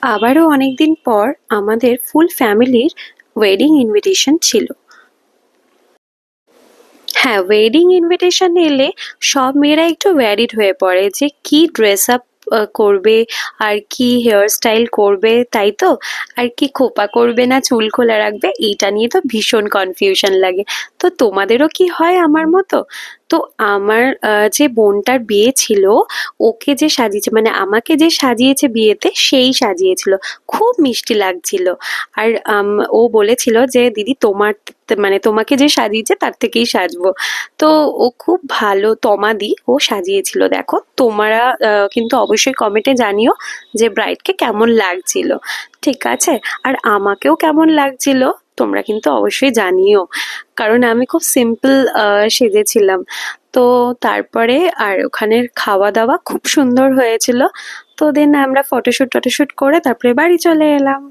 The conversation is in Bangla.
আবারও অনেকদিন পর আমাদের ফুল ফ্যামিলির ওয়েডিং ইনভিটেশন ছিল। হ্যাঁ, ওয়েডিং ইনভিটেশন এলে সব মেয়েরা একটু ভ্যারিড হয়ে পড়ে যে কি ড্রেস আপ করবে, আর কি হেয়ার স্টাইল করবে, তাই তো? আর কি খোপা করবে না চুল খোলা রাখবে, এইটা নিয়ে তো ভীষণ কনফিউশন লাগে। তো তোমাদেরও কি হয় আমার মতো? তো আমার যে বোনটার বিয়ে ছিল, ওকে যে সাজিয়েছে, মানে আমাকে যে সাজিয়েছে বিয়েতে, সেই সাজিয়েছিল। খুব মিষ্টি লাগছিল। আর ও বলেছিল যে দিদি তোমার, মানে তোমাকে যে সাজিয়েছে তার থেকেই সাজবো। তো ও খুব ভালো তমাদি ও সাজিয়েছিল। দেখো তোমরা কিন্তু অবশ্যই কমেন্টে জানিও যে ব্রাইডকে কেমন লাগছিল। ঠিক আছে? আর আমাকেও কেমন লাগছিল তোমরা কিন্তু অবশ্যই জানিও, কারণ আমি খুব সিম্পল সেজেছিলাম। তো তারপরে আর ওখানের খাওয়া দাওয়া খুব সুন্দর হয়েছিল। তো দেন আমরা ফটোশুট টটোশুট করে তারপরে বাড়ি চলে এলাম।